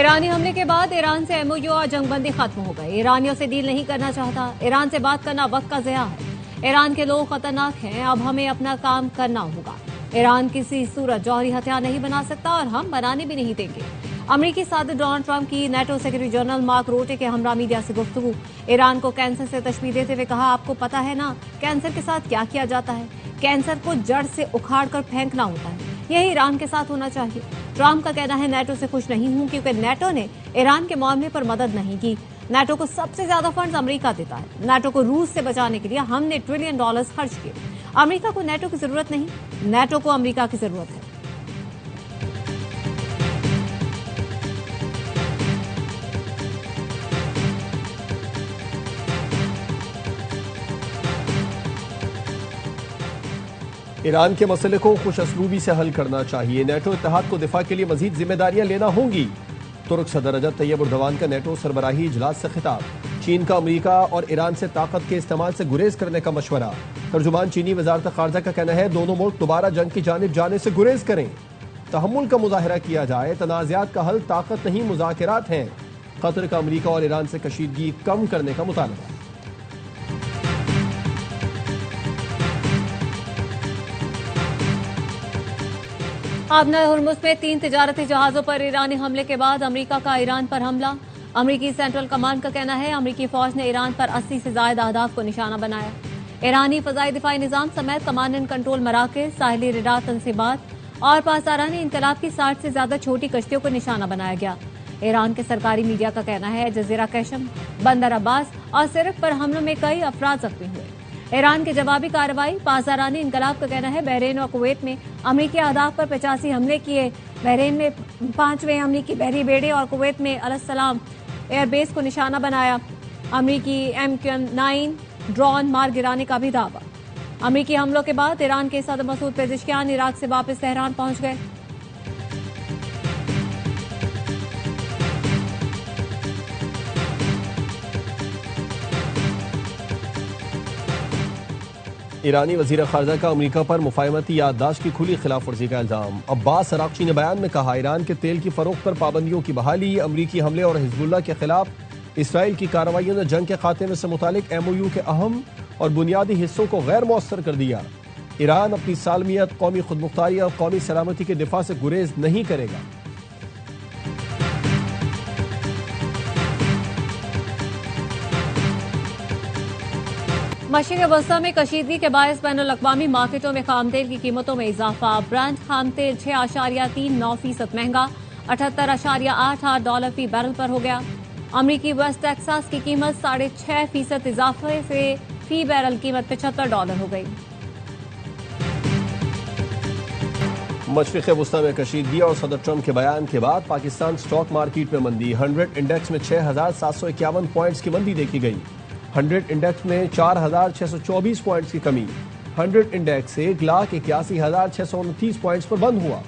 ईरानी हमले के बाद ईरान से एमओयू और जंगबंदी खत्म हो गई। ईरानियों से डील नहीं करना चाहता। ईरान से बात करना वक्त का ज़िया है। ईरान के लोग खतरनाक हैं, अब हमें अपना काम करना होगा। ईरान किसी सूरत जौहरी हथियार नहीं बना सकता और हम बनाने भी नहीं देंगे। अमेरिकी सदर डोनाल्ड ट्रंप की नेटो सेक्रेटरी जनरल मार्क रोटे के हमरा मीडिया से गुफ्तगू। ईरान को कैंसर से तशबीह देते हुए कहा, आपको पता है ना कैंसर के साथ क्या किया जाता है? कैंसर को जड़ से उखाड़ कर फेंकना होता है। यही ईरान के साथ होना चाहिए। ट्रंप का कहना है, नेटो से खुश नहीं हूं क्योंकि नेटो ने ईरान के मामले पर मदद नहीं की। नेटो को सबसे ज्यादा फंड्स अमेरिका देता है। नेटो को रूस से बचाने के लिए हमने $1 ट्रिलियन खर्च किए। अमेरिका को नेटो की जरूरत नहीं, नेटो को अमेरिका की जरूरत है। ईरान के मसले को खुशअस्लूबी से हल करना चाहिए। नेटो इत्तेहाद को दिफा के लिए मजीद जिम्मेदारियां लेना होंगी। तुर्क सदर रजब तैयब उर्दवान का नेटो सरबराही इजलास से खिताब। चीन का अमेरिका और ईरान से ताकत के इस्तेमाल से गुरेज करने का मशवरा। तर्जुमान चीनी वजारत खारजा का कहना है, दोनों मुल्क दोबारा जंग की जानिब जाने से गुरेज करें। तहम्मुल का मुजाहरा किया जाए। तनाज़ात का हल ताकत नहीं मुज़ाकरात हैं। कतर का अमेरिका और ईरान से कशीदगी कम करने का मुतालबा। आबना हुर्मुज़ में 3 तिजारती जहाजों पर ईरानी हमले के बाद अमेरिका का ईरान पर हमला। अमेरिकी सेंट्रल कमांड का कहना है, अमेरिकी फौज ने ईरान पर 80 से ज्यादा अहदाफ को निशाना बनाया। ईरानी फजाई दिफाई निजाम समेत कमांड एंड कंट्रोल मराकज, साहिली रडार तंसीबात और पासारानी इनकलाब की 60 से ज्यादा छोटी कश्तियों को निशाना बनाया गया। ईरान के सरकारी मीडिया का कहना है, जजीरा कैशम, बंदर अब्बास और सिर्फ पर हमलों में कई अफराद जख्मी हुए। ईरान की जवाबी कार्रवाई। पासारानी इनकलाब का कहना है, बहरीन और कुवैत में अमेरिकी अहदाफ पर 85 हमले किए। बहरीन में 5वें अमेरिकी बहरी बेड़े और कुवैत में अलसलाम एयरबेस को निशाना बनाया। अमेरिकी MQ-9 ड्रोन मार गिराने का भी दावा। अमेरिकी हमलों के बाद ईरान के सदर मसूद पेजिशकियान इराक से वापस तेहरान पहुंच गए। ईरानी वजीर खारजा का अमेरिका पर मुफाहमती याददाश्त की खुली खिलाफ वर्जी का इल्जाम। अब्बास अराक्ची ने बयान में कहा, ईरान के तेल की फरोख्त पर पाबंदियों की बहाली, अमरीकी हमले और हिजबुल्लाह के खिलाफ इसराइल की कार्रवाइयों ने जंग के खात्मे से मुतालिक MOU के अहम और बुनियादी हिस्सों को गैर मौसर कर दिया। ईरान अपनी सालमियत, कौमी खुदमुख्तारी और कौमी सलामती के दिफा से गुरेज नहीं करेगा। मशरिक़ वस्ता में कशीदगी के बायस बैनुल अक़वामी मार्केटों में खाम तेल की कीमतों में इजाफा। ब्रांड खाम तेल 6.39% महंगा $78.88 फी बैरल पर हो गया। अमरीकी वेस्ट टेक्सास की कीमत 6.5% इजाफे से फी बैरल कीमत $75 हो गई। मशरिक़ वस्ता में कशीदगी और सदर ट्रंप के बयान के बाद पाकिस्तान स्टॉक मार्केट में मंदी। 100 इंडेक्स में 6,751 पॉइंट्स की मंदी देखी गई। 100 इंडेक्स में 4,624 पॉइंट्स की कमी। 100 इंडेक्स 1,81,629 पॉइंट्स पर बंद हुआ।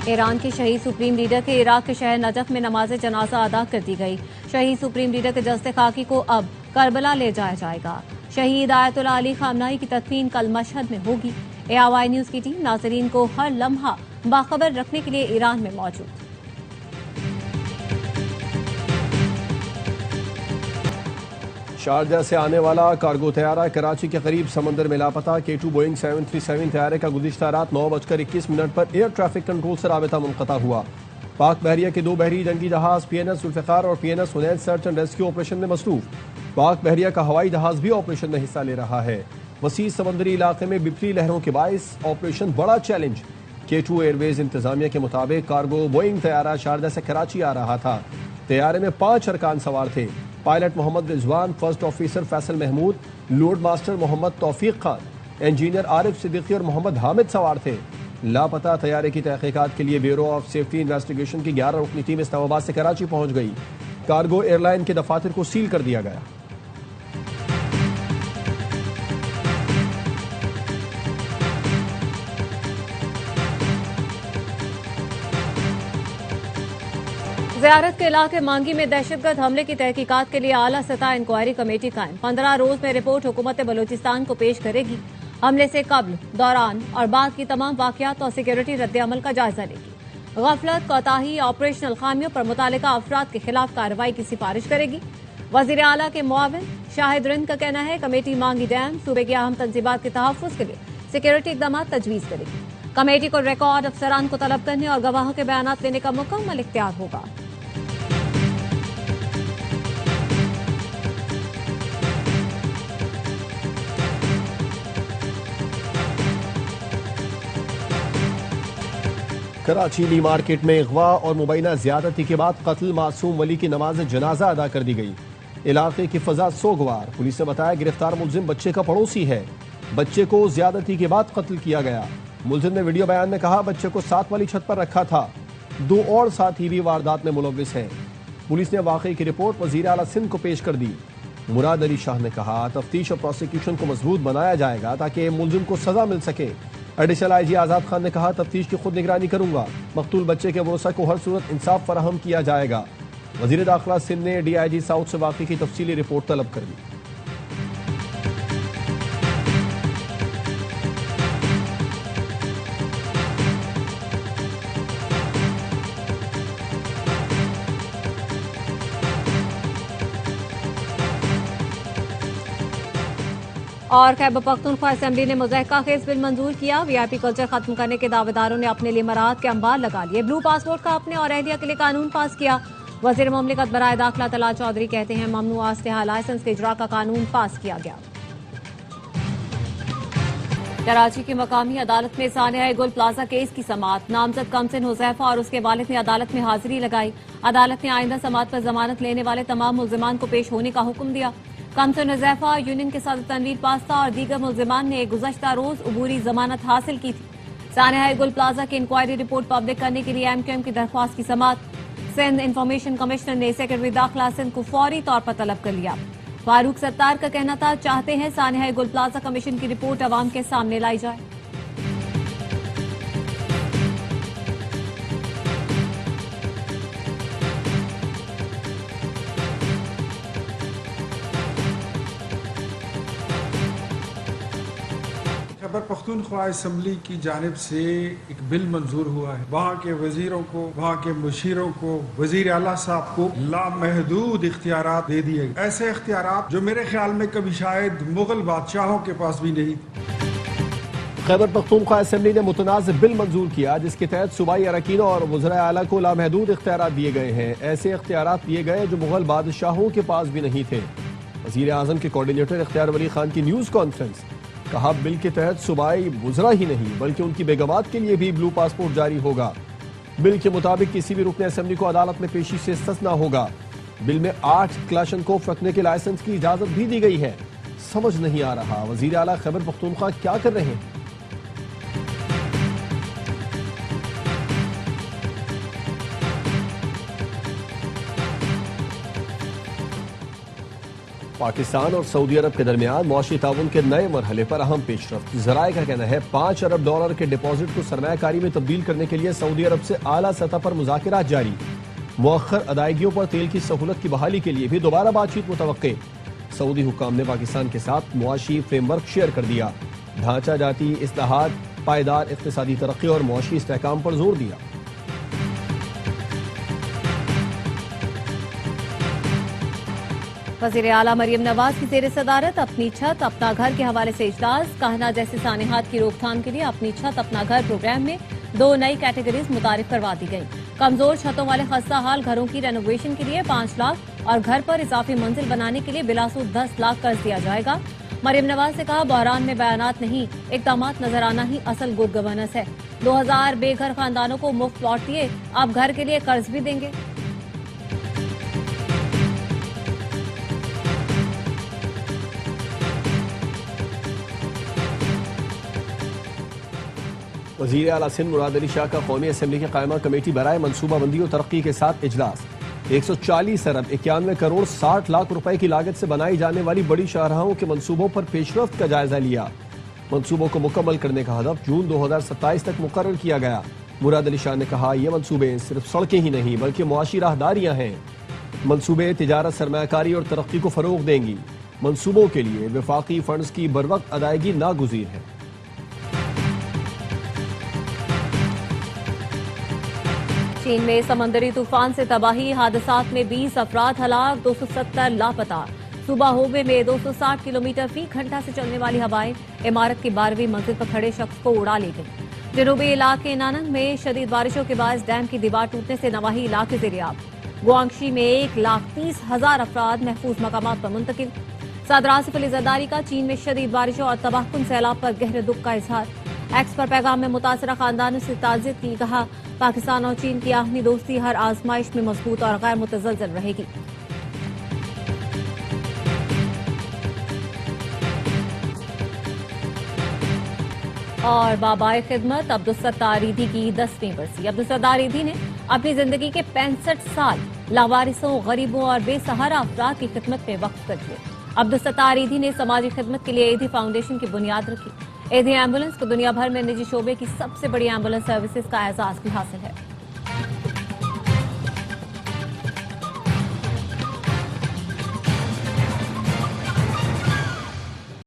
ईरान के शहीद सुप्रीम लीडर के इराक के शहर नजफ में नमाज जनाजा अदा कर दी गई। शहीद सुप्रीम लीडर के जस्ते खाकी को अब करबला ले जाया जाएगा। शहीद आयतुल्लाह अली खामनाई की तदफीन कल मशहद में होगी। ARY न्यूज की टीम नाजरीन को हर लम्हा बाखबर रखने के लिए ईरान में मौजूद। शारजा से आने वाला कार्गो तैयारा कराची के करीब समंदर में लापता। K2 बोइंग 737 तैयारे का गुज़िश्ता रात 9:21 पर एयर ट्रैफिक कंट्रोल से राबिता मुनक़ता हुआ। पाक बहरिया के 2 बहरी जंगी जहाज PNS जुल्फ़िकार और PNS Hunain search and rescue operation में मसरूफ। पाक बहरिया का हवाई जहाज भी ऑपरेशन में हिस्सा ले रहा है। वसी समंदरी इलाके में बिफरी लहरों के बाइस ऑपरेशन बड़ा चैलेंज। K2 एयरवेज इंतजामिया के मुताबिक कार्गो बोइंग तैयारा शारजा से कराची आ रहा था। तैयारे में 5 अरकान सवार थे। Pilot Mohammad Rizwan, first officer Faisal Mahmood, load master Mohammad Taufiq Khan, engineer Arif Siddiqui और मोहम्मद हामिद सवार थे। लापता तैयारे की तहकीकात के लिए ब्यूरो ऑफ सेफ्टी इन्वेस्टिगेशन की 11 रुकनी टीम इस्लामाबाद से कराची पहुंच गई। कार्गो एयरलाइन के दफातर को सील कर दिया गया। ज़ियारत के इलाके मांगी में दहशतगर्द हमले की तहकीकात के लिए आला सतह इंक्वायरी कमेटी कायम। 15 रोज में रिपोर्ट हुकूमत बलूचिस्तान को पेश करेगी। हमले से कब्ल, दौरान और बाद की तमाम वाकयात और सिक्योरिटी रद्द-ए-अमल का जायजा लेगी। गफलत, कोताही, ऑपरेशनल खामियों पर मुतालिका अफराद के खिलाफ कार्रवाई की सिफारिश करेगी। वजीर आला के मुआविन शाहिद रिंद का कहना है कमेटी मांगी डैम सूबे की अहम तंजीबात के तहफ़्फ़ुज़ के लिए सिक्योरिटी इक़दाम तजवीज़ करेगी। कमेटी को रिकॉर्ड अफसरान को तलब करने और गवाहों के बयानात लेने का मुकम्मल इख्तियार होगा। कराची ली मार्केट में अगवा और मुबैना ज्यादती के बाद कत्ल मासूम वली की नमाज जनाजा अदा कर दी गई। इलाके की फजा सोगवार। पुलिस ने बताया गिरफ्तार मुलजिम बच्चे का पड़ोसी है। बच्चे को ज्यादती के बाद कत्ल किया गया। मुलजिम ने वीडियो बयान में कहा बच्चे को साथ वाली छत पर रखा था। 2 और साथी भी वारदात में मुलव्विस हैं। पुलिस ने वाकई की रिपोर्ट वजीर आला सिंध को पेश कर दी। मुराद अली शाह ने कहा तफ्तीश और प्रोसिक्यूशन को मजबूत बनाया जाएगा ताकि मुलजिम को सजा मिल सके। एडिशनल आईजी आजाद खान ने कहा तफ्तीश की खुद निगरानी करूंगा। मकतूल बच्चे के वरसा को हर सूरत इंसाफ फराहम किया जाएगा। वजीर दाखिला सिंध ने DIG साउथ से वाकई की तफसीली रिपोर्ट तलब कर ली। और खैबर पख्तूनख्वा असेंबली ने मुज़हका खेज बिल मंजूर किया। VIP कल्चर खत्म करने के दावेदारों ने अपने लिए मराहत के अंबार लगा लिए। ब्लू पासपोर्ट का अपने और अहलिया के लिए कानून पास किया। वज़ीर मुमलिकत बराए दाखिला तलाल चौधरी कहते हैं ममनुआ अस्लहा लाइसेंस के इजरा का कानून पास किया गया। कराची की मकामी अदालत में सानिया गुल प्लाजा केस की समाअत। नामजद कमसिन हुज़ैफा और उसके वालिद ने अदालत में हाजिरी लगाई। अदालत ने आइंदा समाअत पर जमानत लेने वाले तमाम मुल्जिमान को पेश होने का हुक्म दिया। कमसिन हुज़ैफा, यूनियन के सदर तनवीर पास्ता और दीगर मुल्जिमान ने गुज़श्ता रोज अबूरी जमानत हासिल की थी। सानिया गुल प्लाजा की इंक्वायरी रिपोर्ट पब्लिक करने के लिए MQM की दरख्वास्त की समाअत। सिंध इंफॉर्मेशन कमिश्नर ने सेक्रेटरी दाखिला सिंध को फौरी तौर पर तलब कर लिया। फारूक सत्तार का कहना था चाहते हैं सानिया गुल प्लाजा कमीशन की रिपोर्ट अवाम के सामने लाई जाए। खैबर पख्तूनख्वा असम्बली की जानिब से एक बिल मंजूर हुआ है। वहाँ के वजीरों को, वहाँ के मुशीरों को, वजीर आला साहब को लामहदूद इख्तियारात दे दिए। ऐसे इख्तियारात जो मेरे ख्याल में कभी शायद मुगल बादशाहों के पास भी नहीं थे। खैबर पख्तूनख्वा असेंबली ने मुतनाज़ बिल मंजूर किया जिसके तहत सूबाई अरकान और वज़राए आला को लामहदूद इख्तियारात दिए गए हैं। ऐसे इख्तियारात दिए गए जो मुगल बादशाहों के पास भी नहीं थे। वज़ीर आज़म के कोऑर्डिनेटर इख्तियार वली खान की न्यूज़ कॉन्फ्रेंस। कहा बिल के तहत सूबाई वुज़रा ही नहीं बल्कि उनकी बेगमात के लिए भी ब्लू पासपोर्ट जारी होगा। बिल के मुताबिक किसी भी रुकन असेंबली को अदालत में पेशी से इस्तिस्ना होगा। बिल में 8 क्लाशनकोफ रखने के लाइसेंस की इजाजत भी दी गई है। समझ नहीं आ रहा वज़ीर आला खैबर पख्तूनख्वा क्या कर रहे हैं। पाकिस्तान और सऊदी अरब के दरमियान मुआशी ताउन के नए मरहले पर अहम पेशरफ्त। ज़राए का कहना है $5 अरब के डिपॉजिट को सरमायाकारी में तब्दील करने के लिए सऊदी अरब से आला सतह पर मुज़ाकरात जारी। मुअख्खर अदायगियों पर तेल की सहूलत की बहाली के लिए भी दोबारा बातचीत मुतवक्के। सऊदी हुक्काम ने पाकिस्तान के साथ मुआशी फ्रेमवर्क शेयर कर दिया। ढांचा जाती इस्लाहात, पायदार इक़्तिसादी तरक्की और मुआशी इस्तेहकाम पर जोर दिया। वज़ीर आला मरियम नवाज की ज़ेर सदारत अपनी छत अपना घर के हवाले से इजलास। कहना जैसे सानिहात की रोकथाम के लिए अपनी छत अपना घर प्रोग्राम में 2 नई कैटेगरीज मुतारिफ करवा दी गई। कमजोर छतों वाले खस्ता हाल घरों की रेनोवेशन के लिए 5 लाख और घर पर इजाफी मंजिल बनाने के लिए बिलासूद 10 लाख कर्ज दिया जाएगा। मरियम नवाज ने कहा बहरान में बयानात नहीं इक़दामात नजर आना ही असल गुड गवर्नेंस है। 2000 बेघर खानदानों को मुफ्त प्लॉट दिए, अब घर के लिए कर्ज भी देंगे। वज़ीर आला सिंध मुराद अली शाह का कौमी असेंबली की कायमा कमेटी बराए मनसूबाबंदी और तरक्की के साथ इजलास। 140 अरब 91 करोड़ 60 लाख रुपए की लागत से बनाई जाने वाली बड़ी शाहराहों के मंसूबों पर पेशरफ्त का जायजा लिया। मंसूबों को मुकम्मल करने का हदफ जून 2027 तक मुकर्रर किया गया। मुराद अली शाह ने कहा ये मंसूबे सिर्फ सड़कें ही नहीं बल्कि मुआशी राहदारियां हैं। मंसूबे तिजारत, सरमायाकारी और तरक्की को फरोग देंगी। मंसूबों के लिए वफाकी फंड्स की बरवक्त अदायगी नागुज़ीर है। चीन में समंदरी तूफान से तबाही, हादसात में 20 अफराद हलाक, 270 लापता। सूबा होबे में 260 किलोमीटर फी घंटा से चलने वाली हवाएं इमारत की 12वीं मंजिल पर खड़े शख्स को उड़ा ले गई। जनूबी इलाके नानंग में शदीद बारिशों के बाद डैम की दीवार टूटने से नवाही इलाके ज़ेर-ए-आब। गुआंगशी में 1,30,000 अफराद महफूज मकामात पर मुंतकिल। सदर आसिफ अली जरदारी का चीन में शदीद बारिशों और तबाहकुन सैलाब पर गहरे दुख का इजहार। एक्स पर पैगाम में मुतासरा खानदानों से ताज़ियत की, कहा पाकिस्तान और चीन की आहमी दोस्ती हर आजमाइश में मजबूत और गैर मुतज़लज़ल रहेगी। और बाबाए खिदमत अब्दुलसत्तार ईदी की 10वीं बरसी। अब्दुलसत्तार ईदी ने अपनी जिंदगी के 65 साल लावारिसों, गरीबों और बेसहारा अफराद की खिदमत में वक्फ कर दिए। अब्दुलसत्तार ईदी ने समाजी खिदमत के लिए ईदी फाउंडेशन की बुनियाद रखी। ईदी एम्बुलेंस को दुनिया भर में निजी शोबे की सबसे बड़ी एम्बुलेंस सर्विसेज का एजाज भी हासिल है।